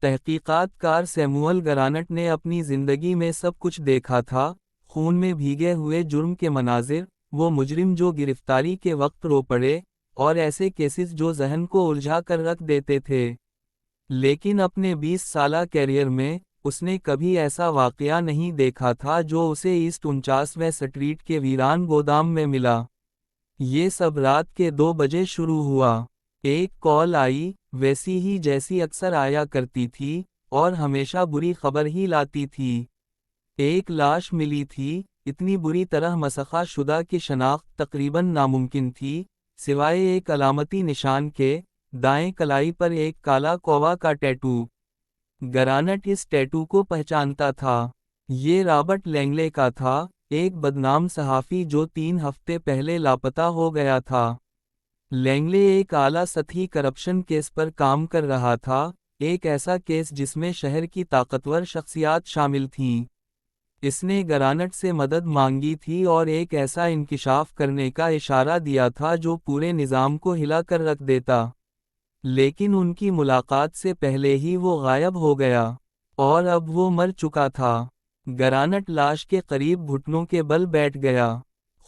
تحقیقات کار Samuel grant نے اپنی زندگی میں سب کچھ دیکھا تھا، خون میں بھیگے ہوئے جرم کے مناظر، وہ مجرم جو گرفتاری کے وقت رو پڑے، اور ایسے کیسز جو ذہن کو الجھا کر رکھ دیتے تھے۔ لیکن اپنے 20 سالہ کیریئر میں، اس نے کبھی ایسا واقعہ نہیں دیکھا تھا جو اسے ایسٹ 49ویں سٹریٹ کے ویران گودام میں ملا۔ یہ سب رات کے 2 بجے شروع ہوا۔ ایک کال آئی، ویسی ہی جیسی اکثر آیا کرتی تھی، اور ہمیشہ بری خبر ہی لاتی تھی۔ ایک لاش ملی تھی، اتنی بری طرح مسخہ شدہ کہ شناخت تقریباً ناممکن تھی، سوائے ایک علامتی نشان کے، دائیں کلائی پر ایک کالا کووا کا ٹیٹو۔ گرانٹ اس ٹیٹو کو پہچانتا تھا۔ یہ رابرٹ لینگلے کا تھا، ایک بدنام صحافی جو 3 ہفتے پہلے لاپتہ ہو گیا تھا۔ لینگلے ایک اعلیٰ سطحی کرپشن کیس پر کام کر رہا تھا، ایک ایسا کیس جس میں شہر کی طاقتور شخصیات شامل تھیں۔ اس نے گرانٹ سے مدد مانگی تھی اور ایک ایسا انکشاف کرنے کا اشارہ دیا تھا جو پورے نظام کو ہلا کر رکھ دیتا۔ لیکن ان کی ملاقات سے پہلے ہی وہ غائب ہو گیا، اور اب وہ مر چکا تھا۔ گرانٹ لاش کے قریب گھٹنوں کے بل بیٹھ گیا۔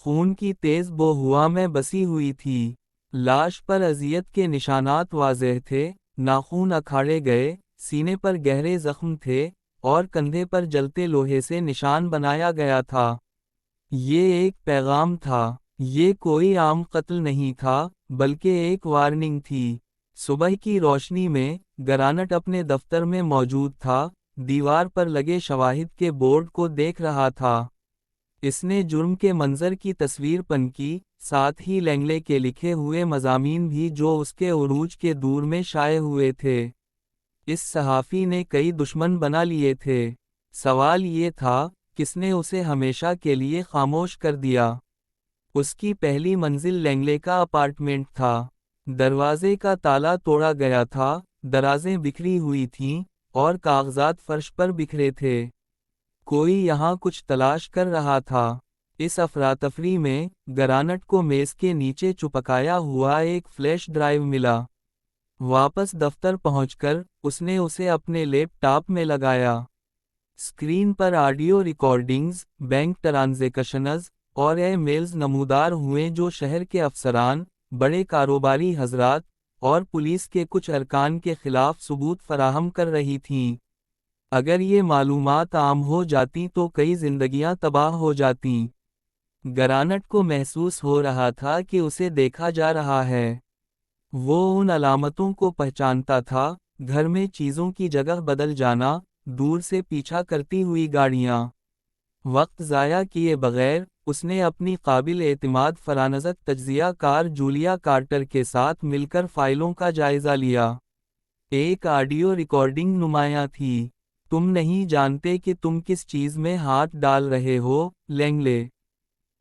خون کی تیز بو ہوا میں بسی ہوئی تھی۔ لاش پر اذیت کے نشانات واضح تھے، ناخن اکھاڑے گئے، سینے پر گہرے زخم تھے، اور کندھے پر جلتے لوہے سے نشان بنایا گیا تھا۔ یہ ایک پیغام تھا، یہ کوئی عام قتل نہیں تھا، بلکہ ایک وارننگ تھی۔ صبح کی روشنی میں، گرانٹ اپنے دفتر میں موجود تھا، دیوار پر لگے شواہد کے بورڈ کو دیکھ رہا تھا۔ اس نے جرم کے منظر کی تصویر پن کی، ساتھ ہی لینگلے کے لکھے ہوئے مضامین بھی جو اس کے عروج کے دور میں شائع ہوئے تھے۔ اس صحافی نے کئی دشمن بنا لیے تھے۔ سوال یہ تھا، کس نے اسے ہمیشہ کے لیے خاموش کر دیا؟ اس کی پہلی منزل لینگلے کا اپارٹمنٹ تھا۔ دروازے کا تالا توڑا گیا تھا، درازیں بکھری ہوئی تھیں، اور کاغذات فرش پر بکھرے تھے۔ کوئی یہاں کچھ تلاش کر رہا تھا۔ اس افراتفری میں، گرانٹ کو میز کے نیچے چپکایا ہوا ایک فلیش ڈرائیو ملا۔ واپس دفتر پہنچ کر، اس نے اسے اپنے لیپ ٹاپ میں لگایا۔ اسکرین پر آڈیو ریکارڈنگز، بینک ٹرانزیکشنز، اور ای میلز نمودار ہوئے جو شہر کے افسران، بڑے کاروباری حضرات، اور پولیس کے کچھ ارکان کے خلاف ثبوت فراہم کر رہی تھیں۔ اگر یہ معلومات عام ہو جاتیں تو کئی زندگیاں تباہ ہو جاتیں۔ گرانٹ کو محسوس ہو رہا تھا کہ اسے دیکھا جا رہا ہے۔ وہ ان علامتوں کو پہچانتا تھا، گھر میں چیزوں کی جگہ بدل جانا، دور سے پیچھا کرتی ہوئی گاڑیاں۔ وقت ضائع کیے بغیر، اس نے اپنی قابل اعتماد فرانزک تجزیہ کار جولیا کارٹر کے ساتھ مل کر فائلوں کا جائزہ لیا۔ ایک آڈیو ریکارڈنگ نمایاں تھی۔ تم نہیں جانتے کہ تم کس چیز میں ہاتھ ڈال رہے ہو، لینگلے۔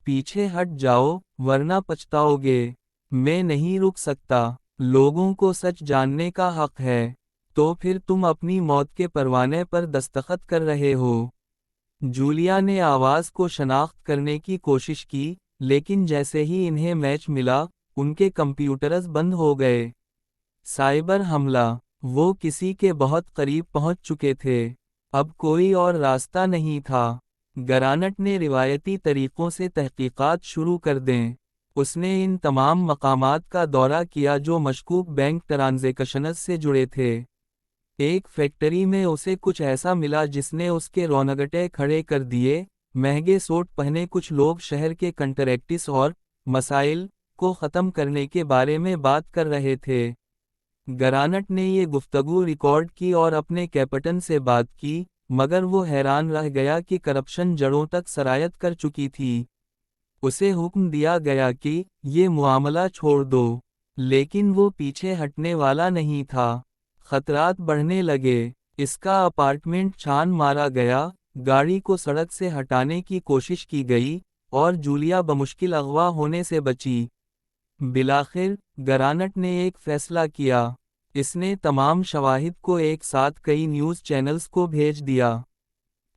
پیچھے ہٹ جاؤ، ورنہ پچھتاؤ گے۔ میں نہیں رک سکتا۔ لوگوں کو سچ جاننے کا حق ہے۔ تو پھر تم اپنی موت کے پروانے پر دستخط کر رہے ہو۔ جولیا نے آواز کو شناخت کرنے کی کوشش کی، لیکن جیسے ہی انہیں میچ ملا، ان کے کمپیوٹرز بند ہو گئے۔ سائبر حملہ۔ وہ کسی کے بہت قریب پہنچ چکے تھے۔ اب کوئی اور راستہ نہیں تھا۔ گرانٹ نے روایتی طریقوں سے تحقیقات شروع کر دیں۔ اس نے ان تمام مقامات کا دورہ کیا جو مشکوک بینک ٹرانزیکشنز سے جڑے تھے۔ ایک فیکٹری میں اسے کچھ ایسا ملا جس نے اس کے رونگٹے کھڑے کر دیے، مہنگے سوٹ پہنے کچھ لوگ شہر کے کنٹریکٹس اور مسائل کو ختم کرنے کے بارے میں بات کر رہے تھے۔ گرانٹ نے یہ گفتگو ریکارڈ کی اور اپنے کیپٹن سے بات کی، مگر وہ حیران رہ گیا کہ کرپشن جڑوں تک سرایت کر چکی تھی۔ اسے حکم دیا گیا کہ یہ معاملہ چھوڑ دو، لیکن وہ پیچھے ہٹنے والا نہیں تھا۔ خطرات بڑھنے لگے۔ اس کا اپارٹمنٹ چھان مارا گیا، گاڑی کو سڑک سے ہٹانے کی کوشش کی گئی، اور جولیا بمشکل اغوا ہونے سے بچی۔ بالآخر، گرانٹ نے ایک فیصلہ کیا۔ اس نے تمام شواہد کو ایک ساتھ کئی نیوز چینلز کو بھیج دیا۔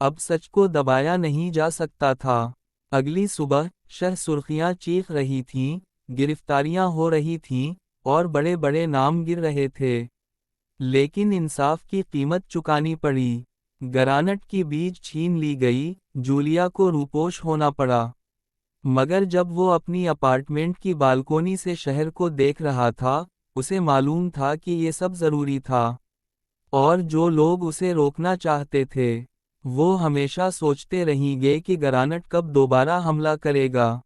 اب سچ کو دبایا نہیں جا سکتا تھا۔ اگلی صبح، شہر سرخیاں چیخ رہی تھیں، گرفتاریاں ہو رہی تھیں، اور بڑے بڑے نام گر رہے تھے۔ لیکن انصاف کی قیمت چکانی پڑی۔ گرانٹ کی بیج چھین لی گئی، جولیا کو روپوش ہونا پڑا۔ مگر جب وہ اپنی اپارٹمنٹ کی بالکونی سے شہر کو دیکھ رہا تھا، اسے معلوم تھا کہ یہ سب ضروری تھا۔ اور جو لوگ اسے روکنا چاہتے تھے، وہ ہمیشہ سوچتے رہیں گے کہ گرانٹ کب دوبارہ حملہ کرے گا۔